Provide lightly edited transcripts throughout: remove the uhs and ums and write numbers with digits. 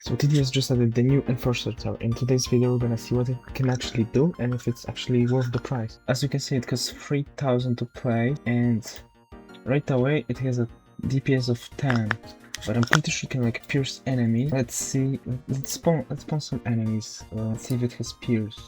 So TDS just added the new Enforcer tower. In today's video we're gonna see what it can actually do and if it's actually worth the price. As you can see, it costs 3,000 to play and right away it has a DPS of 10. But I'm pretty sure it can like pierce enemies. Let's see, let's spawn some enemies. Let's see if it has pierce.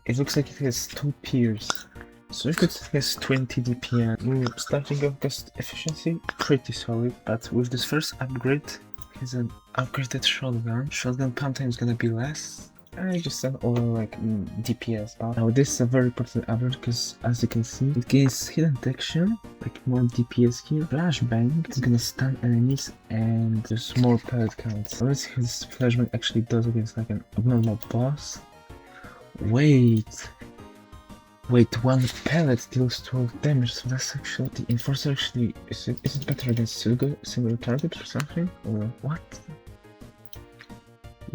It looks like it has 2 pierce. So if it has 20 DPS, starting off cost efficiency, pretty solid. But with this first upgrade, it has an upgraded shotgun. Shotgun pump time is gonna be less. I just an over like DPS up. Now this is a very important upgrade because as you can see, it gains hidden detection, like more DPS here. Flashbang, it's gonna stun enemies and there's more pellet counts. Let's see how this flashbang actually does against like an abnormal boss. Wait, one pellet deals 12 damage, so that's actually the Enforcer actually is it better against single targets or something? Or what?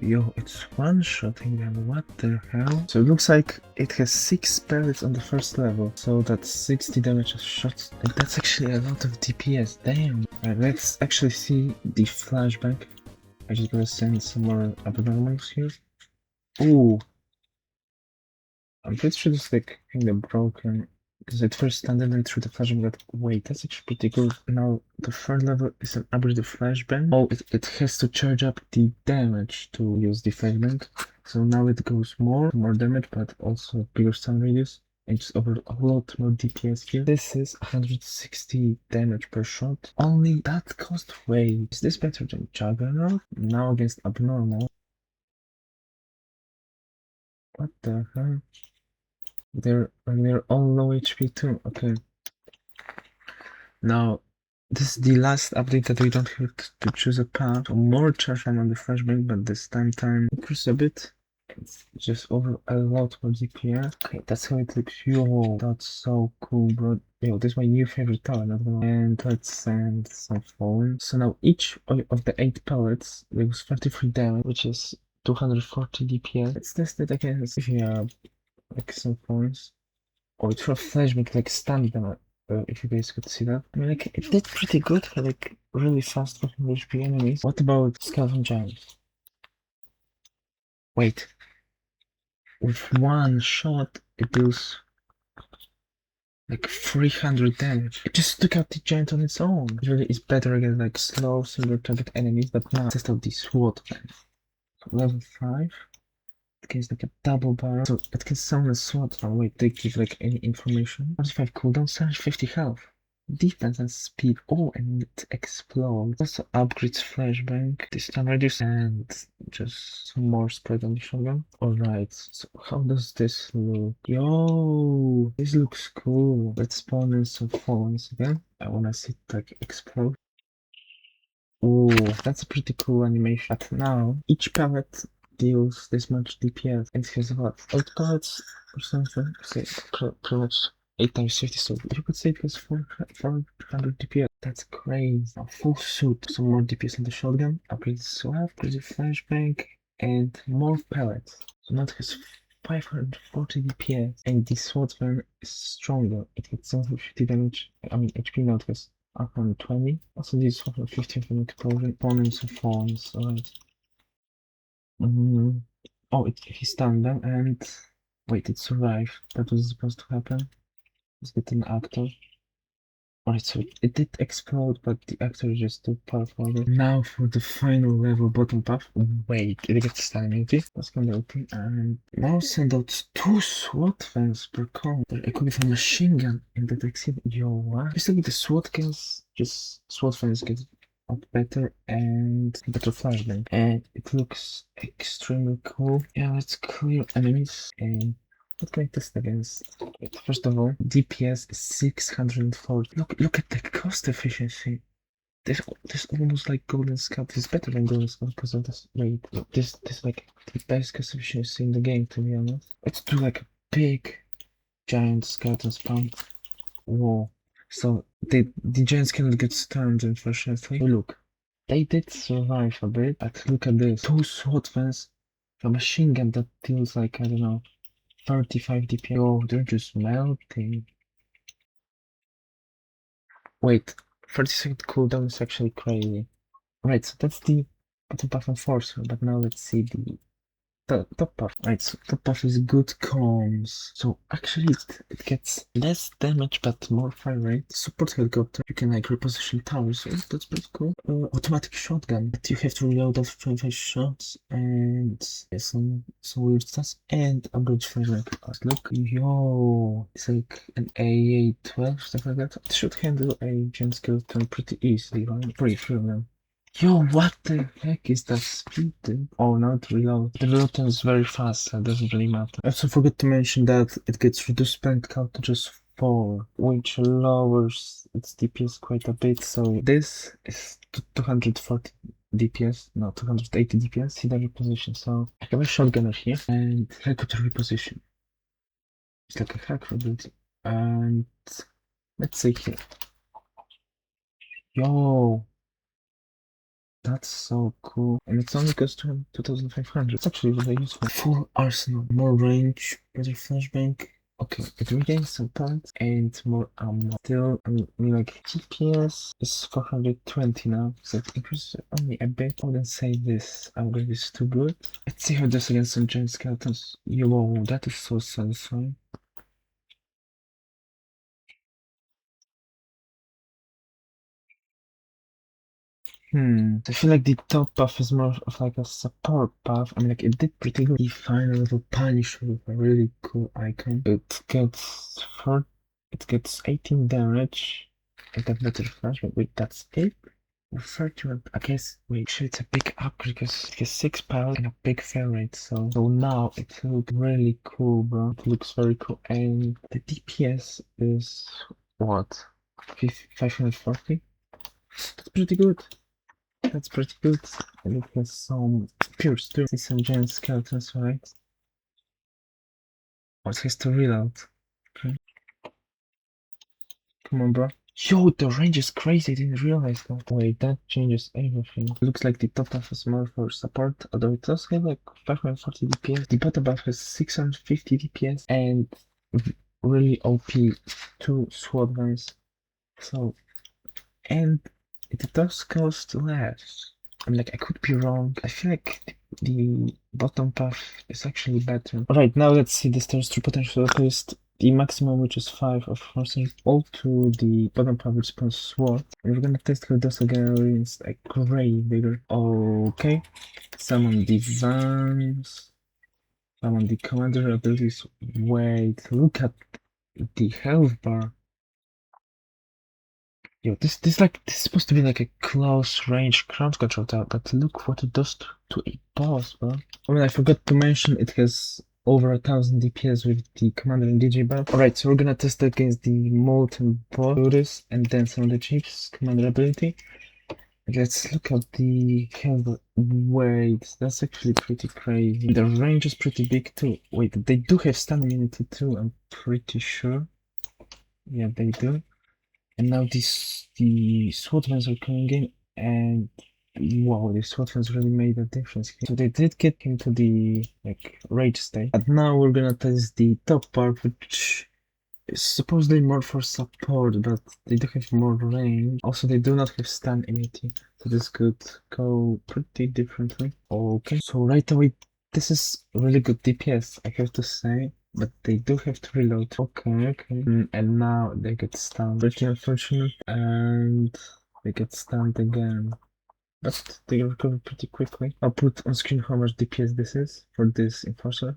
Yo, it's one-shotting them, what the hell? So it looks like it has 6 pellets on the first level, so that's 60 damage of shots, and that's actually a lot of DPS, damn! Alright, let's actually see the flashback. I just gotta send some more abnormals here. Ooh! I'm pretty sure this like kind of broken, because at first standard and through the flashbang, but wait, that's actually pretty good. Now the third level is an upgraded flashbang. Oh, it has to charge up the damage to use the flashbang. So now it goes more damage, but also bigger stun radius. And just over a lot more DPS here. This is 160 damage per shot. Only that cost way. Is this better than Juggernaut? Now against Abnormal. What the hell? They're all low HP too. Okay. Now, this is the last update that we don't have to choose a path. So more charge time on the flashbang, but this time increase a bit. It's just over a lot more DPS. Okay, that's how it looks. Yo, that's so cool, bro. Yo, this is my new favorite tower. And let's send some phones. So now each of the 8 pellets deals 33 damage, which is 240 DPS. Let's test it again. Let's see if you have like some points. Oh, it's for flashback, like stun them. If you guys could see that. I mean, like, it did pretty good for like really fast fucking HP enemies. What about Skeleton Giants? Wait. With one shot, it deals like 300 damage. It just took out the giant on its own. It really is better against like slow single target enemies, but now test out the SWAT gun. So level 5. It gives like a double barrel. So it can summon a SWAT. Oh wait, they give like any information. 45 cooldown, 50 health. Defense and speed. Oh, and it explodes. Also upgrades flashbang, the stun radius, and just some more spread on the shotgun. Alright, so how does this look? Yo, this looks cool. Let's spawn in some phones again. I wanna see it like explode. Oh, that's a pretty cool animation. But now, each pellet deals this much DPS, and it has what? 8 pellets or something? Say, pretty much 8 times 50, so you could say it has 400 DPS. That's crazy. Now, full suit, some more DPS on the shotgun, upgrade swap, crazy flashbang, and more pellets. So now it has 540 DPS, and the SWAT gun is stronger. It hits 750 damage. I mean, HP now it has 120. Also, these 150 from explosion. Opponents and phones. Alright. Oh, he stunned them and wait, it survived. That was supposed to happen. Let's get an actor. Alright, so it did explode, but the actor is just too powerful. Now for the final level bottom path. Wait, it gets stun immunity. That's gonna open and now send out 2 SWAT fans per cone. They're equipped with a machine gun and that exceed. Yo, what? Basically the SWAT guns, just SWAT fans get up better and better flashbang. And it looks extremely cool. Yeah, let's clear enemies and what can I test against? First of all, DPS is 640. Look at the cost efficiency. This almost like Golden Scout. This is better than Golden Scout because of this. Wait, this like the best cost efficiency in the game, to be honest. Let's do like a big giant skeleton spawn. Whoa. So the giants cannot get stunned, unfortunately. But look, they did survive a bit, but look at this. 2 SWAT fans, a machine gun that deals like, I don't know, 35 DPS. Oh, they're just melting. Wait, 30-second cooldown is actually crazy. Right, so that's the bottom path enforcer, but now let's see the top buff. Right, so top buff is good comms. So actually it gets less damage but more fire rate. Support helicopter, you can like reposition towers, so that's pretty cool. Automatic shotgun, but you have to reload after 25 shots and yeah, some weird stuff. And upgrade fire rate. Look, yo, it's like an AA-12, stuff like that. It should handle a giant skeleton pretty easily, right? Pretty sure now. Yo, what the heck is that speed, dude? Oh, now it reload. The reload time is very fast, so it doesn't really matter. I also forgot to mention that it gets reduced spend count to just 4, which lowers its DPS quite a bit. So this is 240 DPS, no, 280 DPS. See the reposition. So I have a shotgunner here and helicopter reposition. It's like a hack ability. And let's see here. Yo. That's so cool. And it's only costs 2,500. It's actually really useful. Full arsenal, more range, better flashbang. Okay, it regains some points and more ammo. Still, I mean like GPS is 420 now, so it increases only a bit. I wouldn't say this upgrade is too good. Let's see how it does against some giant skeletons. Yo, that is so satisfying. I feel like the top buff is more of like a support buff. I mean, like, it did pretty good. The final level Punisher with a really cool icon. It gets 18 damage. It got better flash, but wait, that's it? 31, I guess, wait, actually it's a big upgrade because it gets 6 power and a big fail rate, so now it looks really cool, bro. It looks very cool, and the DPS is, what, 540? That's pretty good. That's pretty good. And it has some pierce too. See some giant skeletons, right? Oh, it has to reload. Okay. Come on, bro. Yo, the range is crazy. I didn't realize that. Wait, that changes everything. Looks like the top buff is more for support, although it does have like 540 DPS. The bottom buff has 650 DPS and really OP 2 SWAT guns. So, and it does cost less. I mean, like, I could be wrong. I feel like the bottom path is actually better. Alright, now let's see the stairs to potential list. The maximum, which is 5, of course, all to the bottom path, which spawns sword. And we're gonna test how those against like way bigger. Okay. Summon the Vans. Summon the commander abilities. Wait, look at the health bar. Yo, this is supposed to be like a close range crowd control tower, but look what it does to a boss, bro. I mean, I forgot to mention it has over 1,000 DPS with the commander and DJ buff. Alright, so we're gonna test against the molten boss and then some of the chief's commander ability. Let's look at the health. Wait, that's actually pretty crazy. The range is pretty big too. Wait, they do have stun immunity too, I'm pretty sure. Yeah, they do. And now the SWAT ones are coming in, and wow, the SWAT ones really made a difference here. So they did get into the like rage state. But now we're gonna test the top part, which is supposedly more for support, but they do have more range. Also, they do not have stun immunity, so this could go pretty differently. Okay, so right away, this is really good DPS, I have to say. But they do have to reload. Okay. And now they get stunned. Pretty unfortunate. And they get stunned again. But they recover pretty quickly. I'll put on screen how much DPS this is for this enforcer.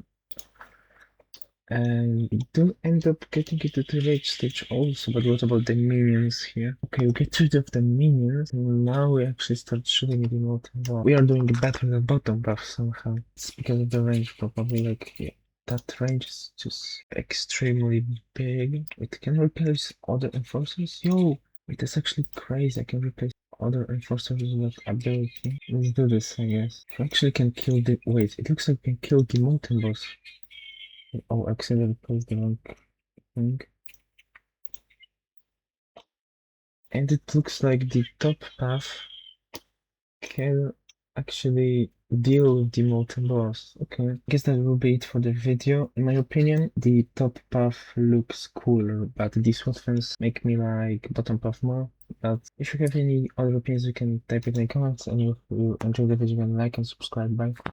And we do end up getting into the rage stage also, but what about the minions here? Okay, we get rid of the minions, and now we actually start shooting the molten wall. We are doing better than bottom buff somehow. It's because of the range, probably, like, yeah. That range is just extremely big. It can replace other enforcers. Yo, wait, that's actually crazy. I can replace other enforcers with ability. Let's do this, I guess. I actually can kill the. Wait, it looks like I can kill the molten boss. Oh, accidentally placed the wrong thing. And it looks like the top path can actually deal with the molten boss. Okay, I guess that will be it for the video. In my opinion, the top path looks cooler, but these SWAT fans make me like bottom path more. But if you have any other opinions, you can type it in the comments, and if you enjoyed the video, you can like and subscribe. Bye.